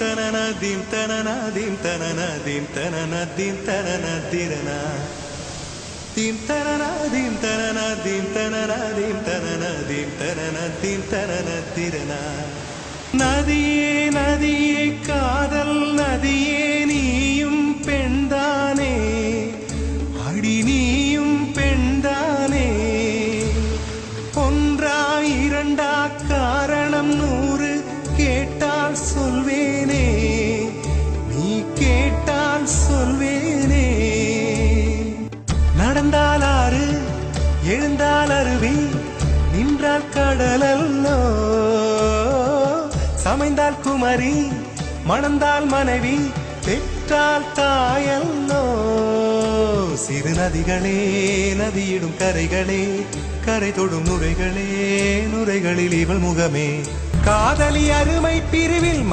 தனனதீம் தனனதீம் தனனதீம் தனனதீம் தனனதிரனா theme தனனதீம் தனனதீம் தனனதீம் தனனதீம் தனனதீம் தனனதிரனா நதியே நதியே காதல் நதியே நீயும் பெண்தானே அடி நீயும் பெண்தானே ஒன்றா இரண்டா காரணம் 100 கேட்டால் சொல்வேனே நீ கேட்டால் சொல்வேனே நடந்தால் ஆறு எழுந்தால் அருவி நின்றால் கடலல்லோ சமைந்தால் குமரி மணந்தால் மனைவி பெற்றால் தாயல்லோ சிறு நதிகளே நதியிடும் கரைகளே கரை தொடும் நுரைகளே நுரைகளில் இவள் முகமே காதலி அருமை பிரிவில்